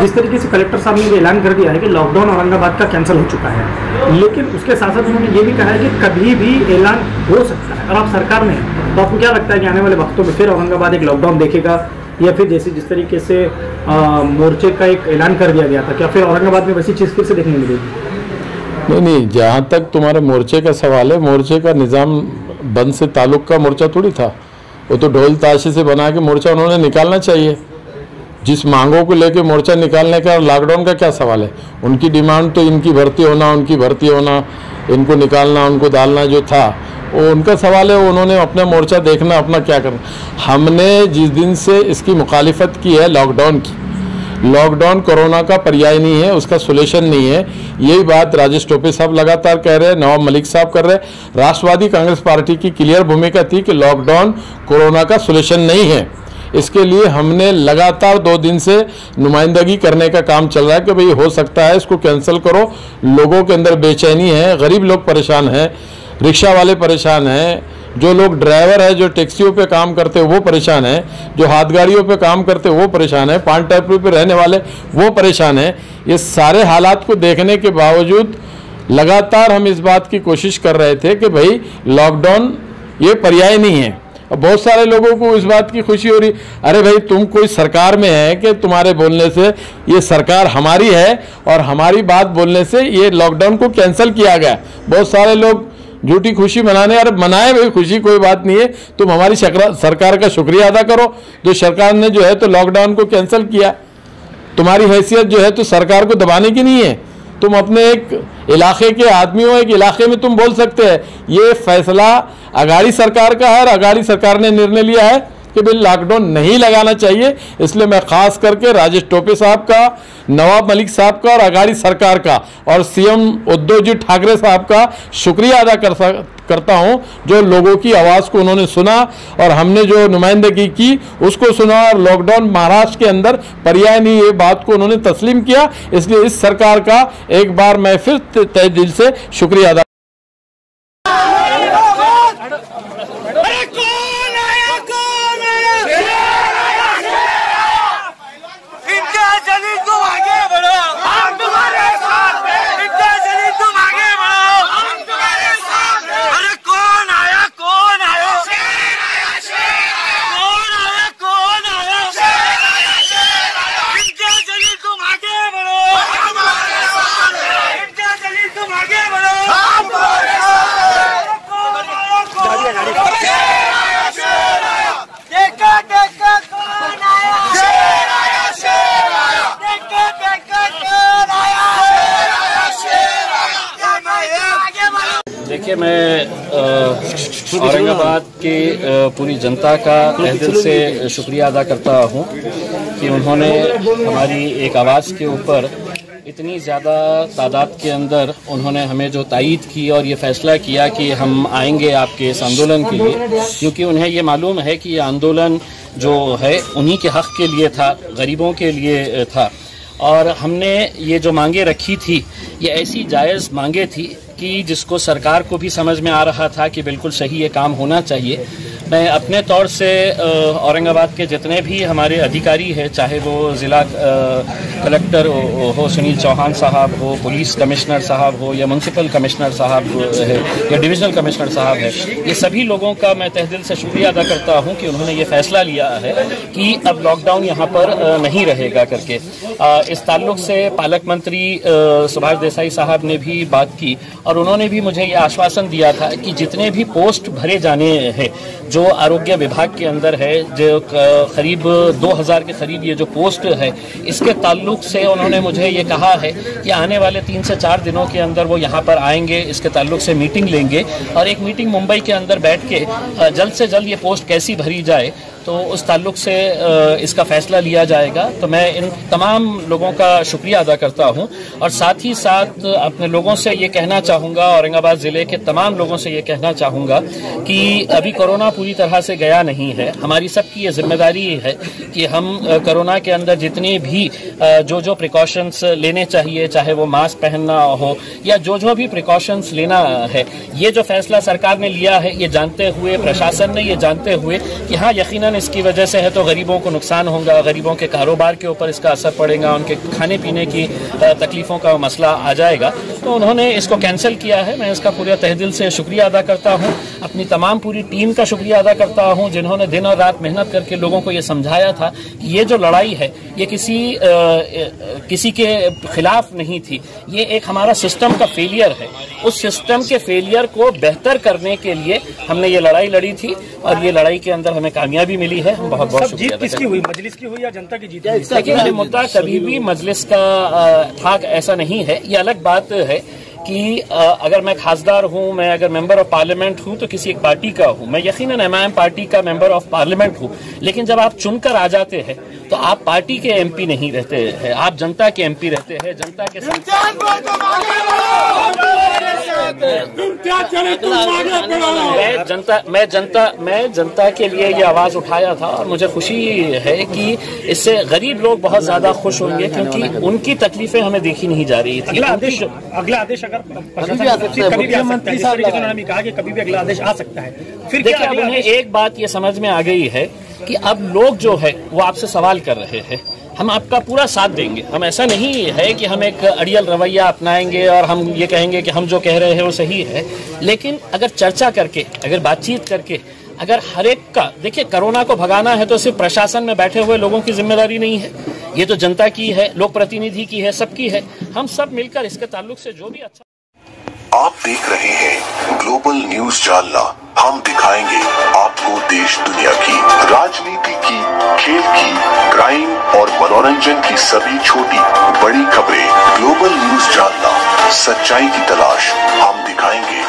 जिस तरीके से कलेक्टर साहब ने ये ऐलान कर दिया है कि लॉकडाउन औरंगाबाद का कैंसिल हो चुका है, लेकिन उसके साथ साथ उन्होंने ये भी कहा है कि कभी भी ऐलान हो सकता है। और आप सरकार में हैं तो आपको क्या लगता है कि आने वाले वक्तों में फिर औरंगाबाद एक लॉकडाउन देखेगा, या फिर जैसे जिस तरीके से मोर्चे का एक ऐलान कर दिया गया था, क्या फिर औरंगाबाद में वैसी चीज़ फिर से देखने मिलेगी? नहीं, जहाँ तक तुम्हारे मोर्चे का सवाल है, मोर्चे का निज़ाम बंद से ताल्लुक का मोर्चा थोड़ी था। वो तो ढोल ताशे से बना के मोर्चा उन्होंने निकालना चाहिए। जिस मांगों को लेके मोर्चा निकालने का लॉकडाउन का क्या सवाल है? उनकी डिमांड तो इनकी भर्ती होना, उनकी भर्ती होना, इनको निकालना, उनको डालना जो था वो उनका सवाल है। उन्होंने अपना मोर्चा देखना, अपना क्या करना। हमने जिस दिन से इसकी मुखालिफत की है लॉकडाउन की, लॉकडाउन कोरोना का पर्याय नहीं है, उसका सोल्यूशन नहीं है। यही बात राजेश टोपे साहब लगातार कह रहे हैं, नवाब मलिक साहब कर रहे हैं। राष्ट्रवादी कांग्रेस पार्टी की क्लियर भूमिका थी कि लॉकडाउन कोरोना का सोल्यूशन नहीं है। इसके लिए हमने लगातार 2 दिन से नुमाइंदगी करने का काम चल रहा है कि भाई हो सकता है इसको कैंसिल करो। लोगों के अंदर बेचैनी है, गरीब लोग परेशान हैं, रिक्शा वाले परेशान हैं, जो लोग ड्राइवर है, जो टैक्सियों पे काम करते वो परेशान हैं, जो हाथ गाड़ियों पे काम करते वो परेशान हैं, पान टाइप पे रहने वाले वो परेशान हैं। ये सारे हालात को देखने के बावजूद लगातार हम इस बात की कोशिश कर रहे थे कि भाई लॉकडाउन ये पर्याय नहीं है। और बहुत सारे लोगों को इस बात की खुशी हो रही, अरे भाई तुम कोई सरकार में है कि तुम्हारे बोलने से ये सरकार हमारी है और हमारी बात बोलने से ये लॉकडाउन को कैंसिल किया गया। बहुत सारे लोग झूठी खुशी मनाने, अरे मनाए भाई, खुशी कोई बात नहीं है। तुम हमारी सरकार का शुक्रिया अदा करो जो सरकार ने जो है तो लॉकडाउन को कैंसिल किया। तुम्हारी हैसियत जो है तो सरकार को दबाने की नहीं है। तुम अपने एक इलाके के आदमी हो, एक इलाके में तुम बोल सकते हैं। ये फैसला अगाड़ी सरकार का है और अगाड़ी सरकार ने निर्णय लिया है कि भाई लॉकडाउन नहीं लगाना चाहिए। इसलिए मैं खास करके राजेश टोपे साहब का, नवाब मलिक साहब का और अगाड़ी सरकार का और सीएम उद्धव जी ठाकरे साहब का शुक्रिया अदा करता हूं, जो लोगों की आवाज़ को उन्होंने सुना और हमने जो नुमाइंदगी की उसको सुना और लॉकडाउन महाराष्ट्र के अंदर पर्याय नहीं, ये बात को उन्होंने तस्लीम किया। इसलिए इस सरकार का एक बार मैं फिर तहे दिल से शुक्रिया अदा देखिए, मैं औरंगाबाद के पूरी जनता का तहे दिल से शुक्रिया अदा करता हूं कि उन्होंने हमारी एक आवाज़ के ऊपर इतनी ज़्यादा तादाद के अंदर उन्होंने हमें जो तायीद की और ये फैसला किया कि हम आएंगे आपके इस आंदोलन के लिए, क्योंकि उन्हें ये मालूम है कि ये आंदोलन जो है उन्हीं के हक़ के लिए था, गरीबों के लिए था। और हमने ये जो मांगे रखी थी ये ऐसी जायज़ मांगे थी कि जिसको सरकार को भी समझ में आ रहा था कि बिल्कुल सही ये काम होना चाहिए। मैं अपने तौर से औरंगाबाद के जितने भी हमारे अधिकारी हैं, चाहे वो ज़िला कलेक्टर हो सुनील चौहान साहब हो, पुलिस कमिश्नर साहब हो, या म्यूनसिपल कमिश्नर साहब है, या डिविजनल कमिश्नर साहब है, ये सभी लोगों का मैं तहे दिल से शुक्रिया अदा करता हूँ कि उन्होंने ये फैसला लिया है कि अब लॉकडाउन यहाँ पर नहीं रहेगा करके। इस ताल्लुक से पालक मंत्री सुभाष देसाई साहब ने भी बात की और उन्होंने भी मुझे ये आश्वासन दिया था कि जितने भी पोस्ट भरे जाने हैं जो आरोग्य विभाग के अंदर है, जो करीब 2000 के करीब ये जो पोस्ट है, इसके ताल्लुक से उन्होंने मुझे ये कहा है कि आने वाले 3 से 4 दिनों के अंदर वो यहाँ पर आएंगे, इसके ताल्लुक से मीटिंग लेंगे और एक मीटिंग मुंबई के अंदर बैठ के जल्द से जल्द ये पोस्ट कैसी भरी जाए तो उस ताल्लुक से इसका फैसला लिया जाएगा। तो मैं इन तमाम लोगों का शुक्रिया अदा करता हूं और साथ ही साथ अपने लोगों से ये कहना चाहूँगा, औरंगाबाद ज़िले के तमाम लोगों से ये कहना चाहूँगा कि अभी कोरोना पूरी तरह से गया नहीं है। हमारी सबकी ये जिम्मेदारी है कि हम कोरोना के अंदर जितनी भी जो प्रिकॉशंस लेने चाहिए, चाहे वो मास्क पहनना हो या जो भी प्रिकॉशंस लेना है, ये जो फैसला सरकार ने लिया है ये जानते हुए, प्रशासन ने ये जानते हुए कि हाँ यकीनन इसकी वजह से है तो गरीबों को नुकसान होगा, गरीबों के कारोबार के ऊपर इसका असर पड़ेगा, उनके खाने पीने की तकलीफ़ों का मसला आ जाएगा। तो उन्होंने इसको कैंसिल किया है। मैं इसका पूरे तहे दिल से शुक्रिया अदा करता हूँ, अपनी तमाम पूरी टीम का शुक्रिया अदा करता हूँ जिन्होंने दिन और रात मेहनत करके लोगों को ये समझाया था कि ये जो लड़ाई है ये किसी के खिलाफ नहीं थी, ये एक हमारा सिस्टम का फेलियर है। उस सिस्टम के फेलियर को बेहतर करने के लिए हमने ये लड़ाई लड़ी थी और ये लड़ाई के अंदर हमें कामयाबी मिली है। हम बहुत बहुत शुक्रिया। जीत किसकी हुई, मजलिस की हुई या जनता की जीत? देखिए, ये मुद्दा कभी भी मजलिस का था ऐसा नहीं है। ये अलग बात है कि अगर मैं खासदार हूं, मैं अगर मेंबर ऑफ पार्लियामेंट हूं तो किसी एक पार्टी का हूं, मैं यकीनन एमआईएम पार्टी का मेंबर ऑफ पार्लियामेंट हूं, लेकिन जब आप चुनकर आ जाते हैं तो आप पार्टी के एमपी नहीं रहते हैं, आप जनता के एमपी रहते हैं, जनता के मैं जनता के लिए ये आवाज उठाया था और मुझे खुशी है कि इससे गरीब लोग बहुत ज्यादा खुश होंगे क्योंकि उनकी तकलीफें हमें देखी नहीं जा रही थी। अगला आदेश अगर कभी भी उन्होंने कहा कि कभी भी अगला आदेश आ सकता है, फिर देखिए अब उन्हें एक बात ये समझ में आ गई है कि अब लोग जो है वो आपसे सवाल कर रहे हैं, हम आपका पूरा साथ देंगे। हम ऐसा नहीं है कि हम एक अड़ियल रवैया अपनाएंगे और हम ये कहेंगे कि हम जो कह रहे हैं वो सही है, लेकिन अगर चर्चा करके, अगर बातचीत करके, अगर हर एक का, देखिए कोरोना को भगाना है तो सिर्फ प्रशासन में बैठे हुए लोगों की जिम्मेदारी नहीं है, ये तो जनता की है, लोक प्रतिनिधि की है, सबकी है। हम सब मिलकर इसके ताल्लुक से जो भी अच्छा। आप देख रहे हैं ग्लोबल न्यूज जालना। हम दिखाएंगे आपको देश दुनिया की, राजनीति की, खेल की, क्राइम और मनोरंजन की सभी छोटी बड़ी खबरें। ग्लोबल न्यूज जालना, सच्चाई की तलाश हम दिखाएंगे।